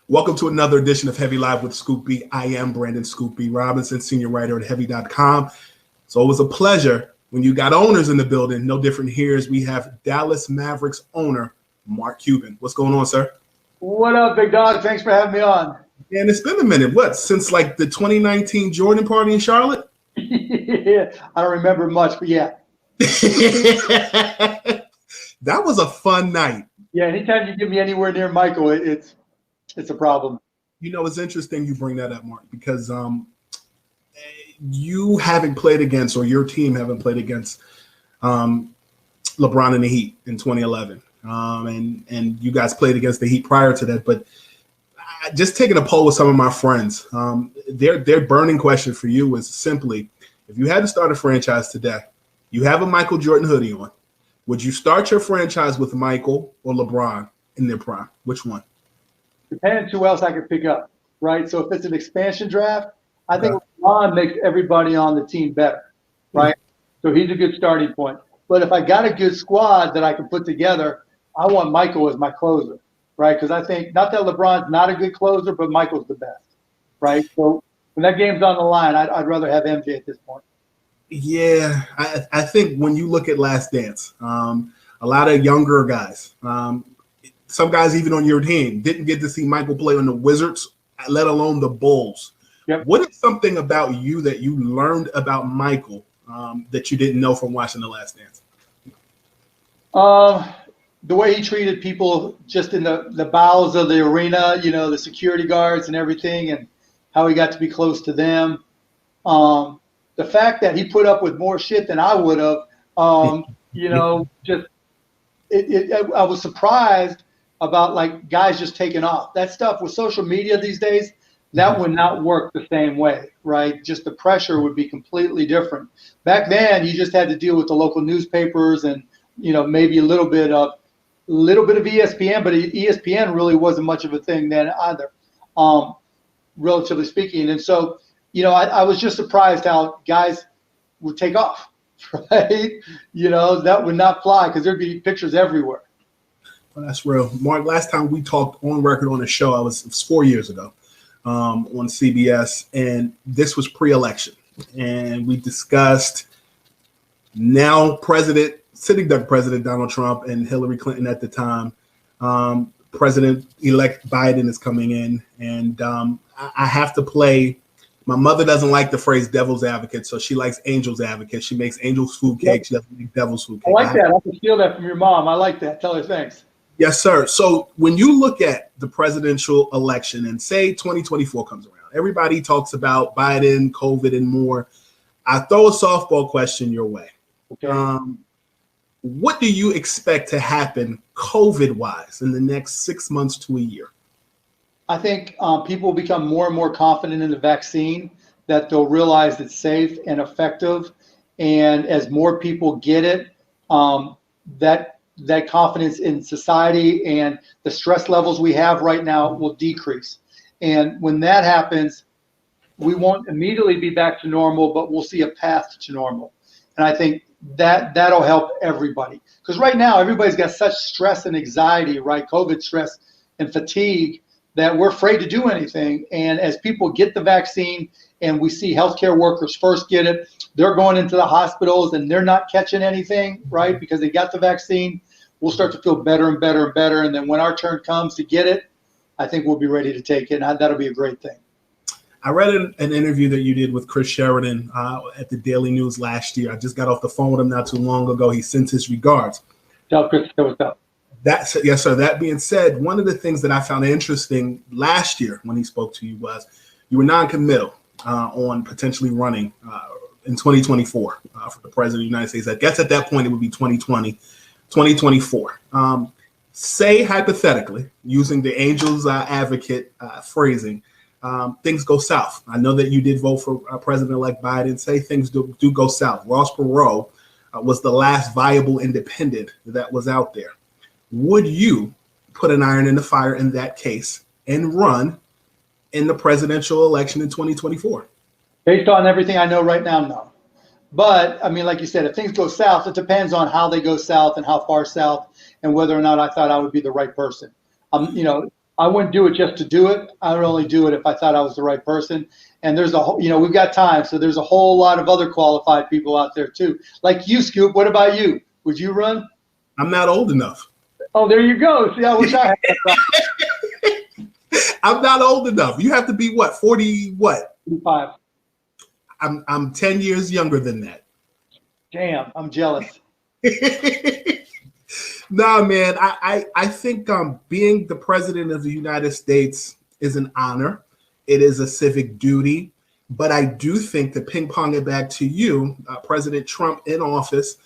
Welcome to another edition of Heavy Live with Scoop B. I am Brandon Scoop B. Robinson, senior writer at Heavy.com. It's always a pleasure when you got owners in the building. No different here as we have Dallas Mavericks owner Mark Cuban. What's going on, sir? What up, big dog? Thanks for having me on. And it's been a minute. What, since like the 2019 Jordan party in Charlotte? Yeah, I don't remember much, but yeah. That was a fun night. Yeah, anytime you get me anywhere near Michael, it's a problem. You know, it's interesting you bring that up, Mark, because you haven't played against, or your team haven't played against LeBron and the Heat in 2011. And you guys played against the Heat prior to that. But just taking a poll with some of my friends, their burning question for you was simply, if you had to start a franchise today, you have a Michael Jordan hoodie on, would you start your franchise with Michael or LeBron in their prime? Which one? Depends who else I could pick up, right? So if it's an expansion draft, I think LeBron makes everybody on the team better, right? So he's a good starting point. But if I got a good squad that I can put together, I want Michael as my closer, right? Because I think, not that LeBron's not a good closer, but Michael's the best, right? So when that game's on the line, I'd rather have MJ at this point. Yeah, I think when you look at Last Dance, a lot of younger guys, some guys even on your team didn't get to see Michael play on the Wizards, let alone the Bulls. Yep. What is something about you that you learned about Michael that you didn't know from watching The Last Dance? The way he treated people just in the bowels of the arena, you know, the security guards and everything, and how he got to be close to them. The fact that he put up with more shit than I would have, you know, just I was surprised about, like, guys just taking off. That stuff with social media these days, that would not work the same way, right? Just the pressure would be completely different. Back then, you just had to deal with the local newspapers and, you know, maybe a little bit of ESPN, but ESPN really wasn't much of a thing then either, relatively speaking. And so, you know, I was just surprised how guys would take off, right? You know, that would not fly because there'd be pictures everywhere. Well, that's real. Mark, last time we talked on record on the show, it was 4 years ago on CBS, and this was pre-election. And we discussed now sitting Duck President Donald Trump and Hillary Clinton at the time. President-elect Biden is coming in, and I have to play. My mother doesn't like the phrase devil's advocate, so she likes angel's advocate. She makes angel's food cake. She doesn't make devil's food cake. I like that. I can steal that from your mom. I like that. Tell her thanks. Yes, sir. So when you look at the presidential election and say 2024 comes around, everybody talks about Biden, COVID, and more. I throw a softball question your way. Okay. What do you expect to happen COVID-wise in the next 6 months to a year? I think people will become more and more confident in the vaccine, that they'll realize it's safe and effective. And as more people get it, that confidence in society and the stress levels we have right now will decrease. And when that happens, we won't immediately be back to normal, but we'll see a path to normal. And I think that'll help everybody. Because right now, everybody's got such stress and anxiety, right? COVID stress and fatigue, that we're afraid to do anything. And as people get the vaccine and we see healthcare workers first get it, they're going into the hospitals and they're not catching anything, right? Because they got the vaccine. We'll start to feel better and better and better. And then when our turn comes to get it, I think we'll be ready to take it. And that'll be a great thing. I read an interview that you did with Chris Sheridan at the Daily News last year. I just got off the phone with him not too long ago. He sends his regards. Tell Chris what's up. Yes, sir. That being said, one of the things that I found interesting last year when he spoke to you was you were non-committal on potentially running in 2024 for the president of the United States. I guess at that point it would be 2020, 2024. Say hypothetically, using the angel's advocate phrasing, things go south. I know that you did vote for President-elect Biden. Say things do go south. Ross Perot was the last viable independent that was out there. Would you put an iron in the fire in that case and run in the presidential election in 2024? Based on everything I know right now, no. But, I mean, like you said, if things go south, it depends on how they go south and how far south and whether or not I thought I would be the right person. You know, I wouldn't do it just to do it. I would only do it if I thought I was the right person. And there's a whole, we've got time, so there's a whole lot of other qualified people out there too. Like you, Scoop. What about you? Would you run? I'm not old enough. Oh, there you go. See, I wish I had that. I'm not old enough. You have to be what, 40 what? 45. I'm 10 years younger than that. Damn, I'm jealous. Nah, man, I think being the president of the United States is an honor. It is a civic duty. But I do think, to ping pong it back to you, President Trump in office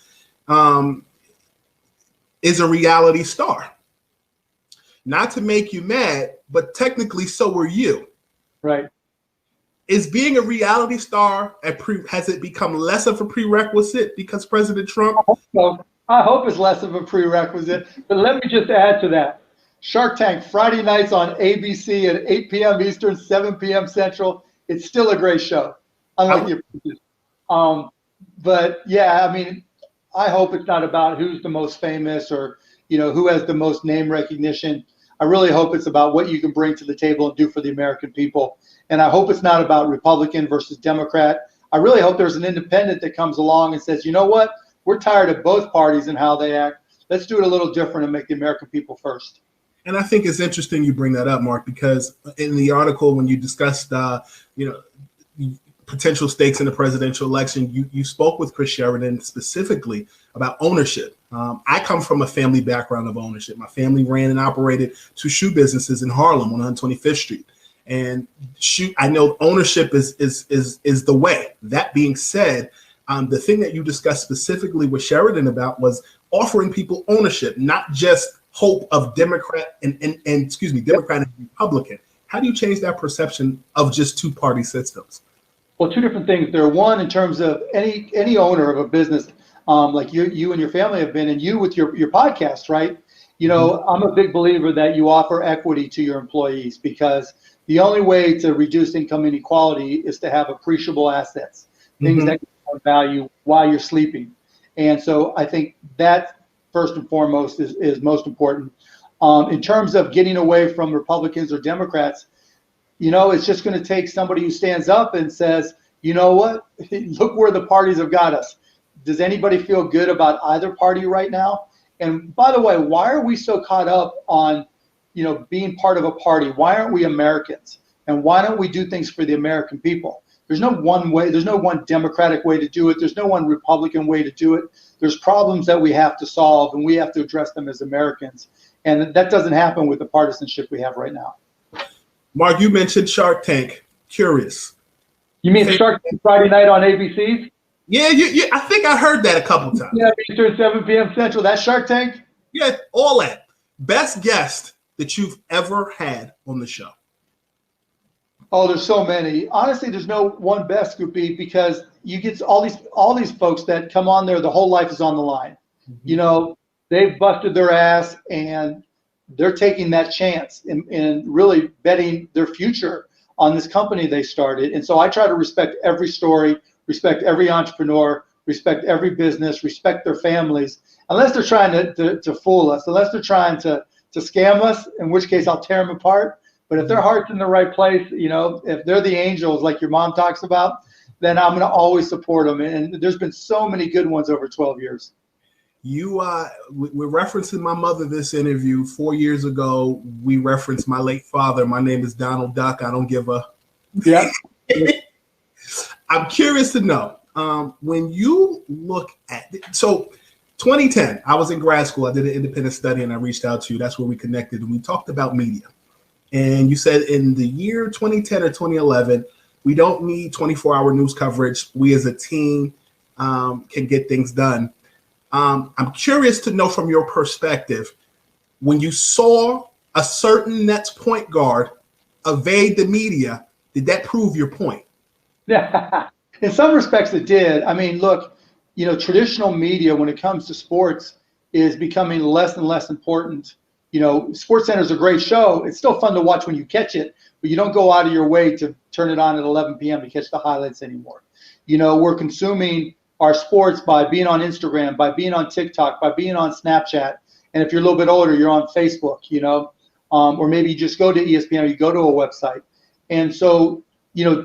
is a reality star. Not to make you mad, but technically so are you. Right. Is being a reality star, has it become less of a prerequisite because President Trump? I hope it's less of a prerequisite. But let me just add to that. Shark Tank, Friday nights on ABC at 8 p.m. Eastern, 7 p.m. Central. It's still a great show. Unlike the but yeah, I mean, I hope it's not about who's the most famous or, who has the most name recognition. I really hope it's about what you can bring to the table and do for the American people. And I hope it's not about Republican versus Democrat. I really hope there's an independent that comes along and says, you know what? We're tired of both parties and how they act. Let's do it a little different and make the American people first. And I think it's interesting you bring that up, Mark, because in the article, when you discussed, potential stakes in the presidential election, you spoke with Chris Sheridan specifically about ownership. I come from a family background of ownership. My family ran and operated two shoe businesses in Harlem on 125th Street. And I know ownership is the way. That being said, the thing that you discussed specifically with Sheridan about was offering people ownership, not just hope of Democrat and Democrat and Republican. How do you change that perception of just two-party systems? Well, two different things there. One, in terms of any owner of a business, like you and your family have been, and you with your podcast, right? I'm a big believer that you offer equity to your employees, because the only way to reduce income inequality is to have appreciable assets, things that can have value while you're sleeping. And so I think that first and foremost is most important. In terms of getting away from Republicans or Democrats, it's just going to take somebody who stands up and says, you know what, look where the parties have got us. Does anybody feel good about either party right now? And by the way, why are we so caught up on, being part of a party? Why aren't we Americans? And why don't we do things for the American people? There's no one way. There's no one Democratic way to do it. There's no one Republican way to do it. There's problems that we have to solve, and we have to address them as Americans. And that doesn't happen with the partisanship we have right now. Mark, you mentioned Shark Tank. Curious. You mean Shark Tank Friday night on ABC? Yeah, I think I heard that a couple times. Yeah, Eastern, 7 p.m. Central. That's Shark Tank? Yeah, all that. Best guest that you've ever had on the show? Oh, there's so many. Honestly, there's no one best, Scoopy, because you get all these folks that come on there, the whole life is on the line. They've busted their ass, and they're taking that chance and really betting their future on this company they started. And so I try to respect every story, respect every entrepreneur, respect every business, respect their families, unless they're trying to fool us, unless they're trying to scam us, in which case I'll tear them apart. But if their heart's in the right place, if they're the angels like your mom talks about, then I'm going to always support them. And there's been so many good ones over 12 years. We're referencing my mother this interview. 4 years ago, we referenced my late father. My name is Donald Duck. I don't give a. Yeah. I'm curious to know, when you look at, so 2010, I was in grad school. I did an independent study and I reached out to you. That's where we connected, and we talked about media. And you said in the year 2010 or 2011, we don't need 24-hour news coverage. We as a team can get things done. I'm curious to know from your perspective, when you saw a certain Nets point guard evade the media, did that prove your point? Yeah, in some respects it did. I mean, look, traditional media when it comes to sports is becoming less and less important. SportsCenter is a great show. It's still fun to watch when you catch it, but you don't go out of your way to turn it on at 11 p.m. to catch the highlights anymore. We're consuming our sports by being on Instagram, by being on TikTok, by being on Snapchat. And if you're a little bit older, you're on Facebook, or maybe you just go to ESPN or you go to a website. And so,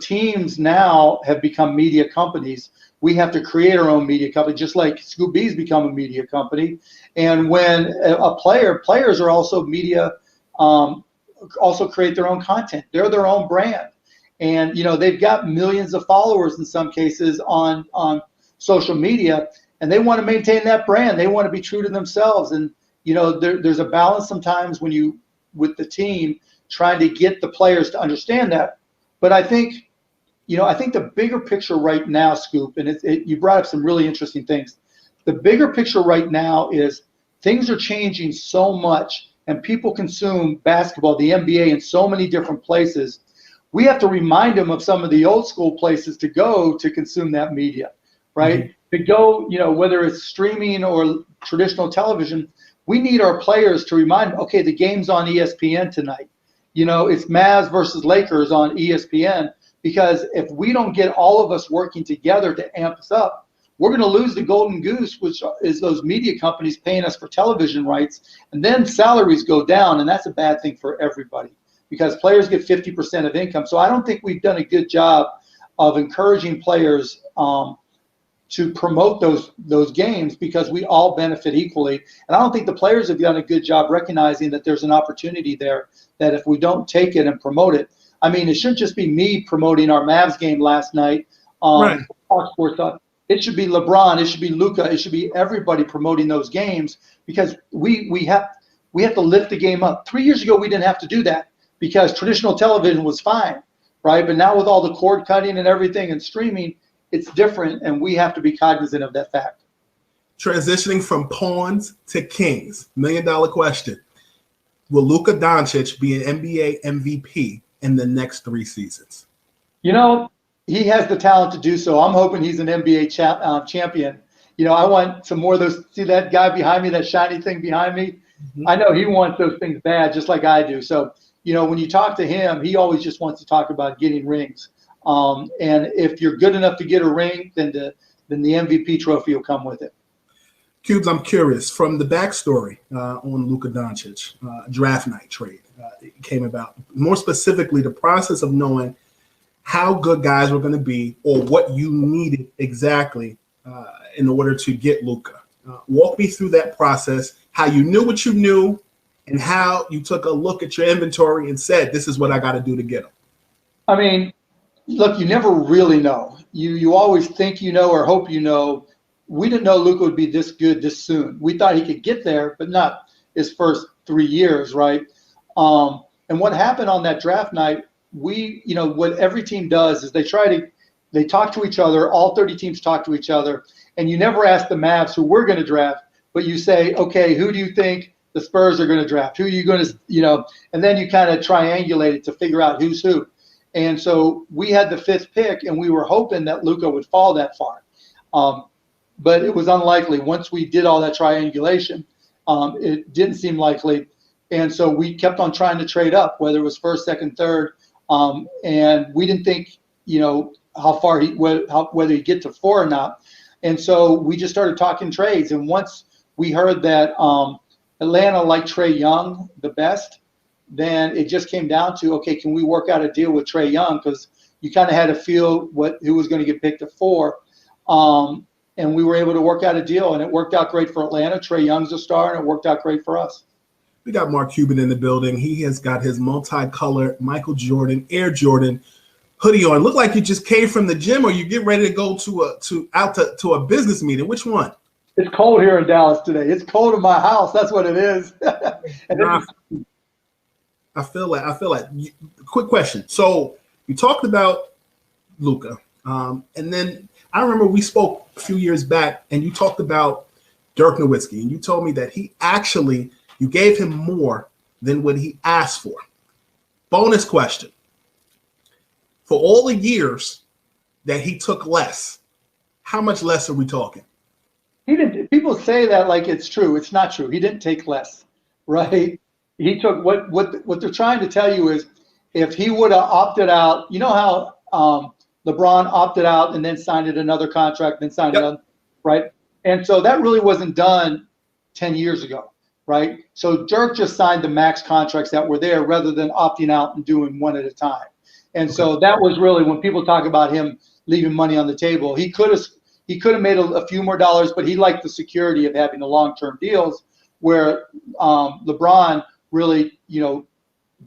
teams now have become media companies. We have to create our own media company, just like Scoop B's become a media company. And when players are also media, also create their own content. They're their own brand. And, they've got millions of followers in some cases on social media, and they want to maintain that brand. They want to be true to themselves. And, there's a balance sometimes with the team trying to get the players to understand that. But I think the bigger picture right now, Scoop, and you brought up some really interesting things. The bigger picture right now is things are changing so much, and people consume basketball, the NBA, in so many different places. We have to remind them of some of the old school places to go to consume that media, right? Mm-hmm. To go, whether it's streaming or traditional television, we need our players to remind them, okay, the game's on ESPN tonight. It's Mavs versus Lakers on ESPN, because if we don't get all of us working together to amp us up, we're going to lose the golden goose, which is those media companies paying us for television rights, and then salaries go down, and that's a bad thing for everybody because players get 50% of income. So I don't think we've done a good job of encouraging players to promote those games, because we all benefit equally. And I don't think the players have done a good job recognizing that there's an opportunity there, that if we don't take it and promote it, I mean, it shouldn't just be me promoting our Mavs game last night on Fox Sports. It should be LeBron. It should be Luka. It should be everybody promoting those games, because we have to lift the game up. 3 years ago, we didn't have to do that because traditional television was fine, right? But now with all the cord cutting and everything and streaming, it's different, and we have to be cognizant of that fact. Transitioning from pawns to kings, $1 million question. Will Luka Doncic be an NBA MVP in the next 3 seasons? He has the talent to do so. I'm hoping he's an NBA champion. I want some more of those. See that guy behind me, that shiny thing behind me? Mm-hmm. I know he wants those things bad, just like I do. So, when you talk to him, he always just wants to talk about getting rings. And if you're good enough to get a ring, then the MVP trophy will come with it. Cubes, I'm curious, from the backstory on Luka Doncic, draft night trade it came about, more specifically the process of knowing how good guys were going to be or what you needed exactly in order to get Luka. Walk me through that process, how you knew what you knew, and how you took a look at your inventory and said, this is what I got to do to get him. I mean, look, you never really know. You always think you know or hope you know. We didn't know Luka would be this good this soon. We thought he could get there, but not his first 3 years, right? And what happened on that draft night, what every team does is they talk to each other. All 30 teams talk to each other, and you never ask the Mavs who we're going to draft, but you say, okay, who do you think the Spurs are going to draft? Who are you going to, and then you kind of triangulate it to figure out who's who. And so we had the 5th pick, and we were hoping that Luka would fall that far. But it was unlikely. Once we did all that triangulation, it didn't seem likely. And so we kept on trying to trade up, whether it was first, second, third. And we didn't think, how far whether he'd get to 4 or not. And so we just started talking trades. And once we heard that Atlanta liked Trae Young the best, then it just came down to, okay, can we work out a deal with Trae Young? Because you kind of had to feel who was going to get picked at 4. And we were able to work out a deal, and it worked out great for Atlanta. Trae Young's a star, and it worked out great for us. We got Mark Cuban in the building. He has got his multicolored Michael Jordan, Air Jordan hoodie on. Look like you just came from the gym, or you get ready to go to a business meeting. Which one? It's cold here in Dallas today. It's cold in my house. That's what it is. I feel like. Quick question. So you talked about Luka, and then I remember we spoke a few years back, and you talked about Dirk Nowitzki, and you told me that you gave him more than what he asked for. Bonus question. For all the years that he took less, how much less are we talking? He didn't. People say that like it's true. It's not true. He didn't take less, right? He took what they're trying to tell you is, if he would have opted out, you know how LeBron opted out and then signed another contract, then signed another, right? And so that really wasn't done 10 years ago. right? So Dirk just signed the max contracts that were there rather than opting out and doing one at a time. And so that was really when people talk about him leaving money on the table. He could have made a few more dollars, but he liked the security of having the long-term deals where LeBron really,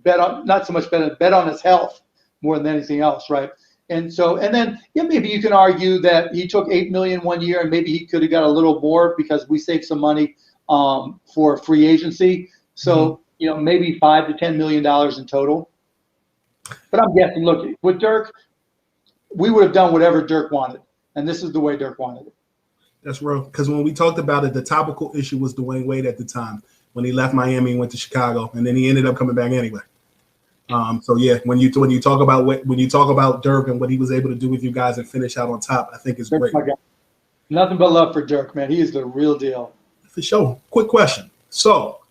bet on his health more than anything else, right? And then maybe you can argue that he took $8 million 1 year and maybe he could have got a little more because we saved some money for free agency. So, maybe $5 to $10 million in total. But I'm guessing, look, with Dirk, we would have done whatever Dirk wanted. And this is the way Dirk wanted it. That's real. Because when we talked about it, the topical issue was Dwayne Wade at the time when he left Miami and went to Chicago, and then he ended up coming back anyway. So yeah, when you talk about Dirk and what he was able to do with you guys and finish out on top, I think is great. Nothing but love for Dirk, man. He is the real deal. For sure. Quick question. So,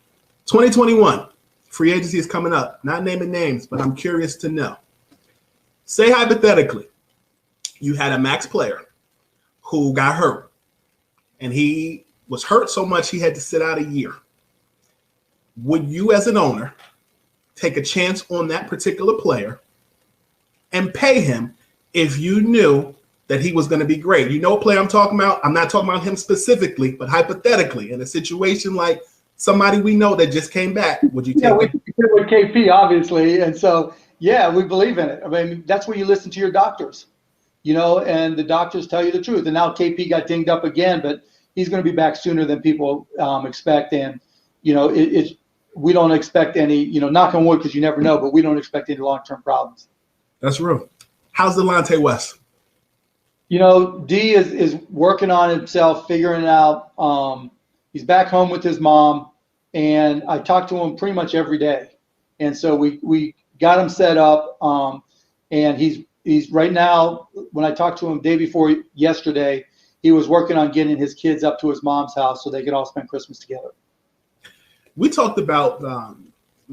2021, free agency is coming up. Not naming names, but I'm curious to know. Say hypothetically, you had a max player who got hurt, and he was hurt so much he had to sit out a year. Would you, as an owner, take a chance on that particular player and pay him if you knew that he was going to be great? You know what player I'm talking about? I'm not talking about him specifically, but hypothetically, in a situation like somebody we know that just came back, would you take it? We did with KP, obviously. And so, we believe in it. I mean, that's where you listen to your doctors, and the doctors tell you the truth. And now KP got dinged up again, but he's going to be back sooner than people expect. And, we don't expect any, knock on wood because you never know, but we don't expect any long-term problems. That's real. How's Delonte West? D is working on himself, figuring it out. He's back home with his mom, and I talk to him pretty much every day. And so we got him set up, and he's right now, when I talked to him day before yesterday, he was working on getting his kids up to his mom's house so they could all spend Christmas together. We talked about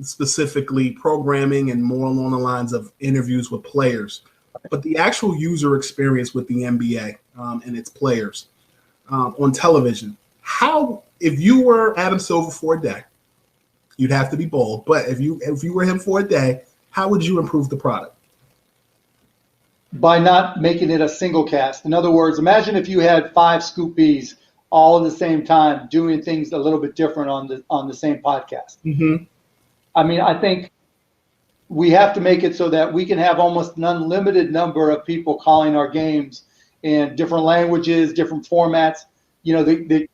specifically programming and more along the lines of interviews with players, but the actual user experience with the NBA and its players on television. How, if you were Adam Silver for a day, you'd have to be bold, but if you were him for a day, how would you improve the product? By not making it a single cast. In other words, imagine if you had 5 scoopies all at the same time doing things a little bit different on the same podcast. Mm-hmm. I mean, I think we have to make it so that we can have almost an unlimited number of people calling our games in different languages, different formats. The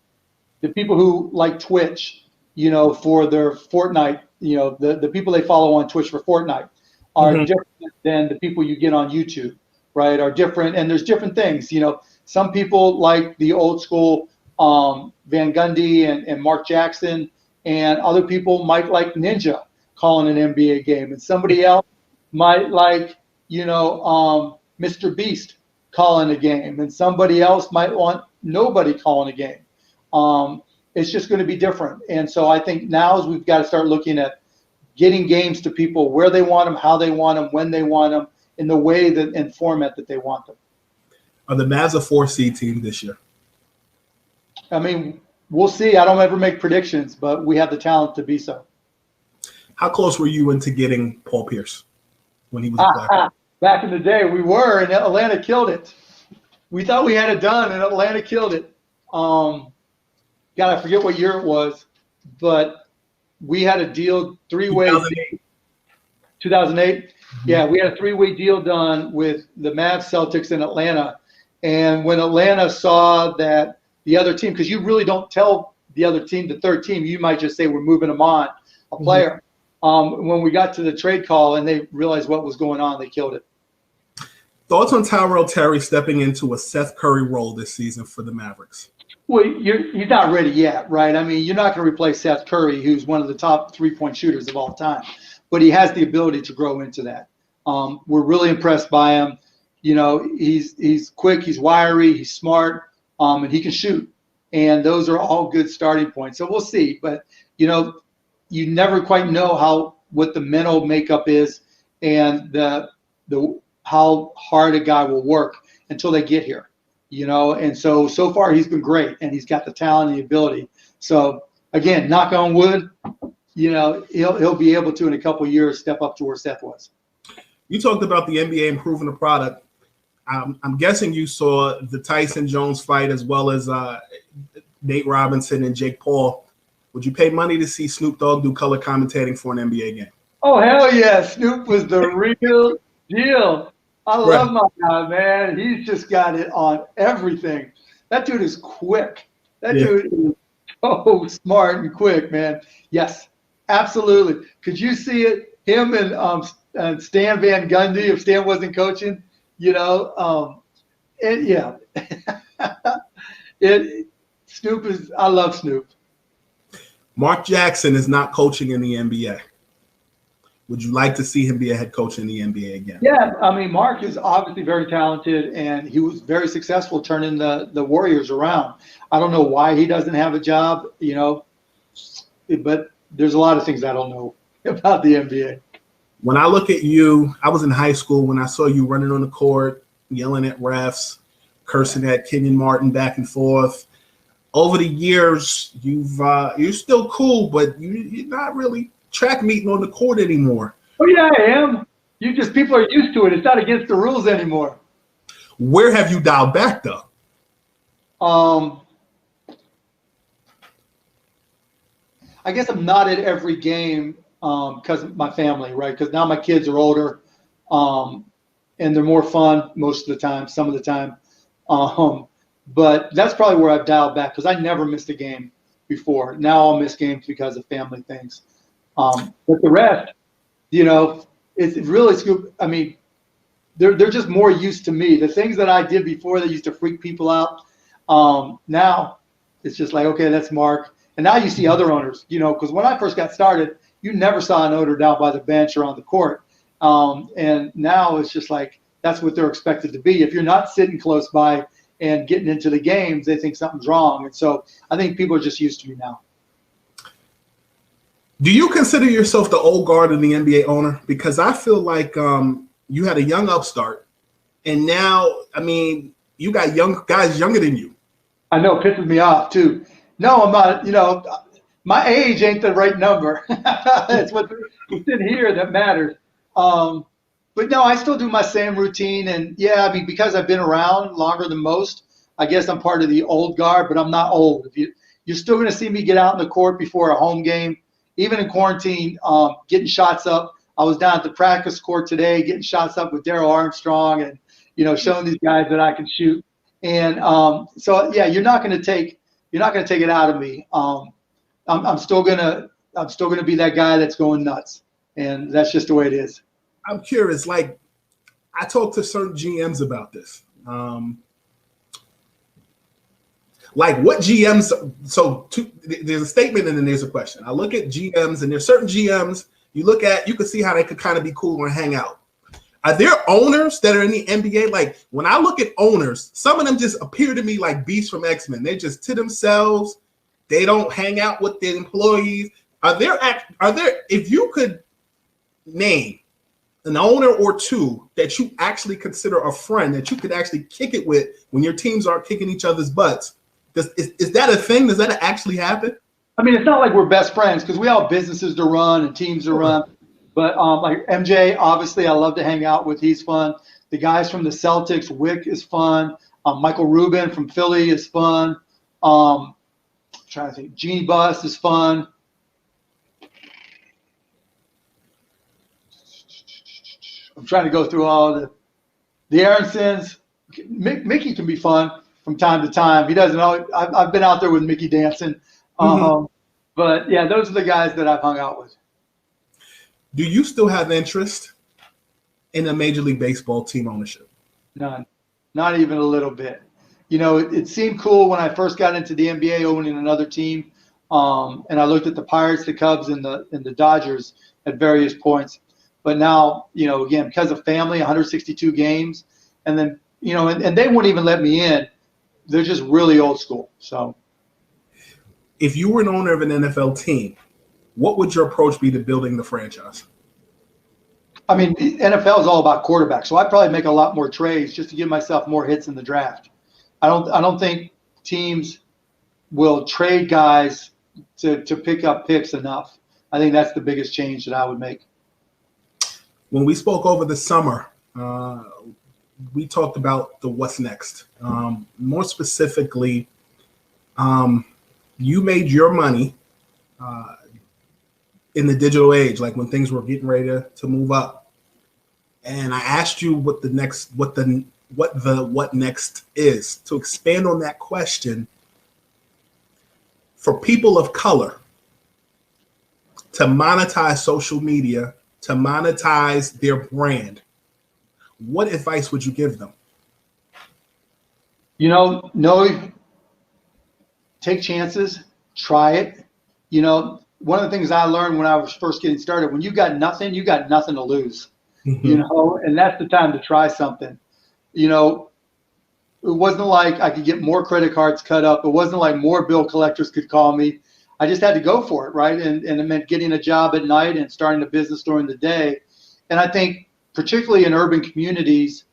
people who like Twitch, for their Fortnite, the people they follow on Twitch for Fortnite are different than the people you get on YouTube, right? Are different, and there's different things. Some people like the old school Van Gundy and Mark Jackson, and other people might like Ninja calling an NBA game, and somebody else might like, Mr. Beast calling a game, and somebody else might want nobody calling a game. It's just going to be different. And so I think now is we've got to start looking at getting games to people where they want them, how they want them, when they want them, in the way that and format that they want them. Are the Mavs a 4-seed team this year? I mean, we'll see. I don't ever make predictions, but we have the talent to be so. How close were you into getting Paul Pierce when he was a player? Back in the day, we were, and Atlanta killed it. We thought we had it done, and Atlanta killed it. God, I forget what year it was, but we had a deal 3-way. 2008? Mm-hmm. Yeah, we had a 3-way deal done with the Mavs, Celtics, and Atlanta. And when Atlanta saw that the other team, because you really don't tell the other team, the third team, you might just say we're moving them on, a player. When we got to the trade call and they realized what was going on, they killed it. Thoughts on Tyrell Terry stepping into a Seth Curry role this season for the Mavericks? Well, he's not ready yet, right? I mean, you're not going to replace Seth Curry, who's one of the top 3-point shooters of all time, but he has the ability to grow into that. We're really impressed by him. He's quick, he's wiry, he's smart, and he can shoot. And those are all good starting points. So we'll see. But, you never quite know what the mental makeup is and how hard a guy will work until they get here. And so far he's been great, and he's got the talent and the ability. So again, knock on wood, he'll be able to in a couple of years step up to where Seth was. You talked about the NBA improving the product. I'm guessing you saw the Tyson Jones fight as well as Nate Robinson and Jake Paul. Would you pay money to see Snoop Dogg do color commentating for an NBA game? Oh, hell yeah. Snoop was the real deal. I love my guy, man. He's just got it on everything. That dude is quick. That dude is so smart and quick, man. Yes, absolutely. Could you see it? Him and Stan Van Gundy, if Stan wasn't coaching, Snoop is – I love Snoop. Mark Jackson is not coaching in the NBA. Would you like to see him be a head coach in the NBA again? Yeah, I mean, Mark is obviously very talented, and he was very successful turning the Warriors around. I don't know why he doesn't have a job, but there's a lot of things I don't know about the NBA. When I look at you, I was in high school when I saw you running on the court, yelling at refs, cursing at Kenyon Martin back and forth. Over the years, you're still cool, but you're not really track meeting on the court anymore. Oh yeah, I am. People are used to it. It's not against the rules anymore. Where have you dialed back though? I guess I'm not at every game because of my family, right? Because now my kids are older, and they're more fun most of the time, some of the time. But that's probably where I've dialed back because I never missed a game before. Now I'll miss games because of family things. But the rest, it's really Scoop. I mean, they're just more used to me. The things that I did before that used to freak people out, now it's just like, okay, that's Mark. And now you see other owners, because when I first got started, you never saw an owner down by the bench or on the court. And now it's just like that's what they're expected to be. If you're not sitting close by and getting into the games, they think something's wrong. And so I think people are just used to me now. Do you consider yourself the old guard in the NBA owner? Because I feel like you had a young upstart, and now, I mean, you got young guys younger than you. I know, it pisses me off, too. No, I'm not, my age ain't the right number. It's what's in here that matters. But no, I still do my same routine. And, yeah, I mean, because I've been around longer than most, I guess I'm part of the old guard, but I'm not old. You're still going to see me get out in the court before a home game. Even in quarantine, getting shots up. I was down at the practice court today getting shots up with Darryl Armstrong and, showing these guys that I can shoot. And so, yeah, you're not going to take it out of me. I'm still gonna be that guy that's going nuts, and that's just the way it is. I'm curious. Like, I talk to certain GMs about this. Like, what GMs? There's a statement and then there's a question. I look at GMs, and there's certain GMs you can see how they could kind of be cool and hang out. Are there owners that are in the NBA? Like, when I look at owners, some of them just appear to me like beasts from X-Men. They're just to themselves. They don't hang out with their employees. Are there, if you could name an owner or two that you actually consider a friend that you could actually kick it with when your teams aren't kicking each other's butts, is that a thing? Does that actually happen? I mean, it's not like we're best friends because we all have businesses to run and teams to run. But like MJ, obviously, I love to hang out with. He's fun. The guys from the Celtics, Wick is fun. Michael Rubin from Philly is fun. I'm trying to think. Jeannie Buss is fun. I'm trying to go through all the Aaronsons. Mickey can be fun from time to time. He doesn't always. I've been out there with Mickey dancing. But yeah, those are the guys that I've hung out with. Do you still have interest in a Major League Baseball team ownership? None, not even a little bit. It seemed cool when I first got into the NBA owning another team, and I looked at the Pirates, the Cubs, and the Dodgers at various points. But now, again, because of family, 162 games, and then and they wouldn't even let me in. They're just really old school. So, if you were an owner of an NFL team, what would your approach be to building the franchise? I mean, the NFL is all about quarterbacks, so I'd probably make a lot more trades just to give myself more hits in the draft. I don't think teams will trade guys to pick up picks enough. I think that's the biggest change that I would make. When we spoke over the summer, we talked about the what's next. More specifically, you made your money in the digital age, like when things were getting ready to move up. And I asked you what next is. To expand on that question, for people of color to monetize social media, to monetize their brand, what advice would you give them? Take chances, try it. One of the things I learned when I was first getting started, when you got nothing to lose, and that's the time to try something. It wasn't like I could get more credit cards cut up. It wasn't like more bill collectors could call me. I just had to go for it, right? And it meant getting a job at night and starting a business during the day. And I think particularly in urban communities,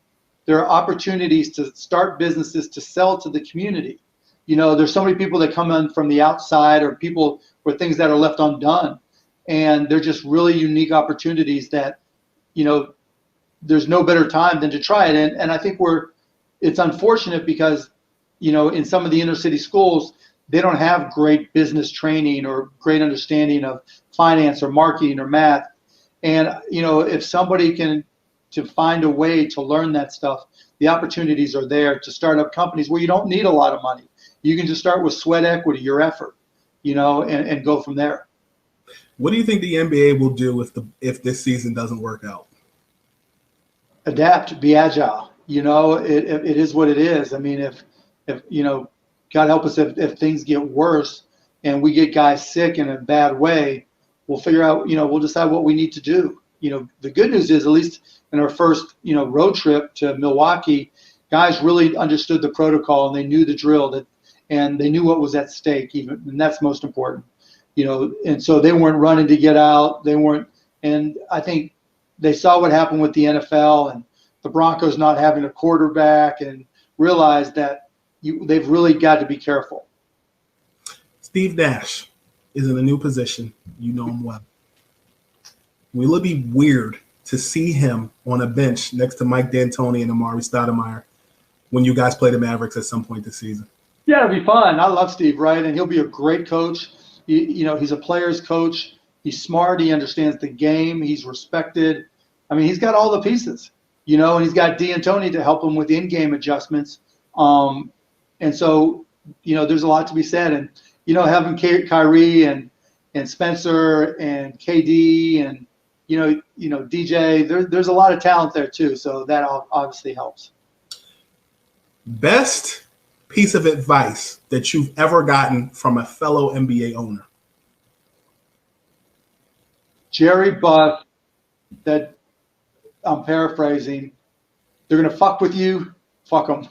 there are opportunities to start businesses to sell to the community. There's so many people that come in from the outside, or people or things that are left undone. And they're just really unique opportunities that, there's no better time than to try it. And I think it's unfortunate because, in some of the inner city schools, they don't have great business training or great understanding of finance or marketing or math. And, if somebody can to find a way to learn that stuff, the opportunities are there to start up companies where you don't need a lot of money. You can just start with sweat equity, your effort, and go from there. What do you think the NBA will do if this season doesn't work out? Adapt, be agile. It is what it is. I mean, if God help us if things get worse and we get guys sick in a bad way, we'll figure out, we'll decide what we need to do. The good news is, at least in our first, road trip to Milwaukee, guys really understood the protocol and they knew the drill and they knew what was at stake even, and that's most important. And so they weren't running to get out. And I think they saw what happened with the NFL and the Broncos not having a quarterback, and realized that they've really got to be careful. Steve Nash is in a new position. You know him well. Will it be weird to see him on a bench next to Mike D'Antoni and Amari Stoudemire when you guys play the Mavericks at some point this season? Yeah, it'll be fun. I love Steve, right? And he'll be a great coach. He's a player's coach. He's smart. He understands the game. He's respected. I mean, he's got all the pieces, and he's got D'Antoni to help him with in-game adjustments. And so, there's a lot to be said. And, having Kyrie and Spencer and KD and, DJ, there's a lot of talent there too. So that obviously helps. Best piece of advice that you've ever gotten from a fellow NBA owner? Jerry Buss, that I'm paraphrasing, they're going to fuck with you, fuck them.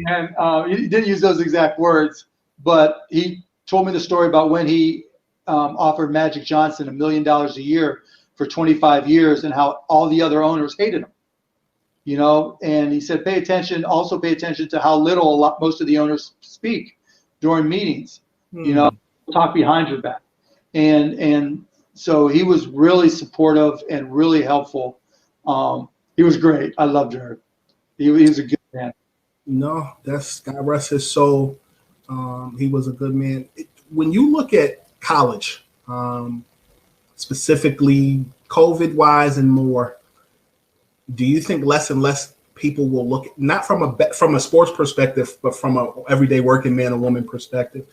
And he didn't use those exact words, but he told me the story about when he offered Magic Johnson $1 million a year for 25 years and how all the other owners hated him. And he said, pay attention to how little most of the owners speak during meetings, talk behind your back. And so he was really supportive and really helpful. He was great. I loved her. He was a good man. No, that's God rest his soul. He was a good man. When you look at college, specifically COVID-wise and more, do you think less and less people will look, not from a sports perspective, but from a everyday working man or woman perspective?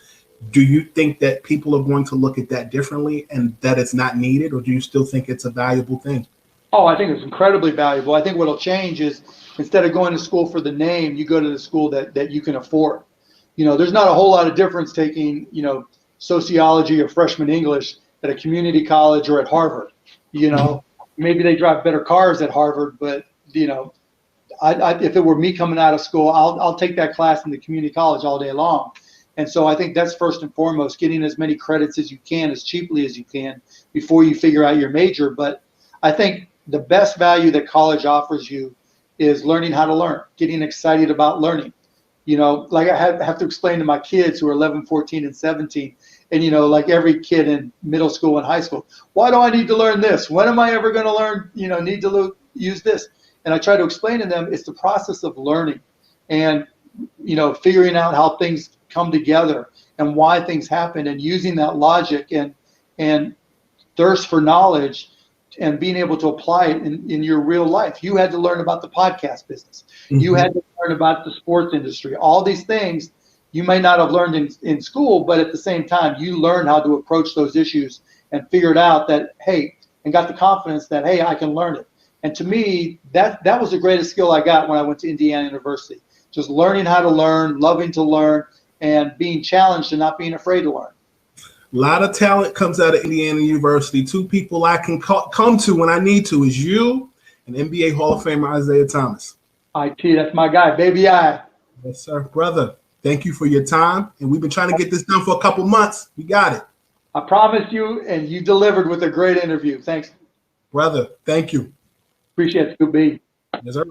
Do you think that people are going to look at that differently and that it's not needed, or do you still think it's a valuable thing? Oh, I think it's incredibly valuable. I think what'll change is instead of going to school for the name, you go to the school that you can afford. There's not a whole lot of difference taking, sociology or freshman English at a community college or at Harvard. Maybe they drive better cars at Harvard, but if it were me coming out of school, I'll take that class in the community college all day long. And so I think that's first and foremost, getting as many credits as you can, as cheaply as you can, before you figure out your major. But I think the best value that college offers you is learning how to learn, getting excited about learning. Like I have to explain to my kids who are 11, 14, and 17, and, like every kid in middle school and high school, why do I need to learn this? When am I ever going to learn, need to use this? And I try to explain to them it's the process of learning and, figuring out how things come together and why things happen, and using that logic and thirst for knowledge and being able to apply it in your real life. You had to learn about the podcast business. Mm-hmm. You had to learn about the sports industry. All these things you may not have learned in school, but at the same time, you learn how to approach those issues and figured out that, hey, and got the confidence that, hey, I can learn it. And to me, that was the greatest skill I got when I went to Indiana University. Just learning how to learn, loving to learn, and being challenged and not being afraid to learn. A lot of talent comes out of Indiana University. Two people I can come to when I need to is you and NBA Hall of Famer Isaiah Thomas. IT, that's my guy, baby I. Yes, sir. Brother, thank you for your time. And we've been trying to get this done for a couple months. We got it. I promised you, and you delivered with a great interview. Thanks. Brother, thank you. Appreciate it, Scoop B. Yes, sir.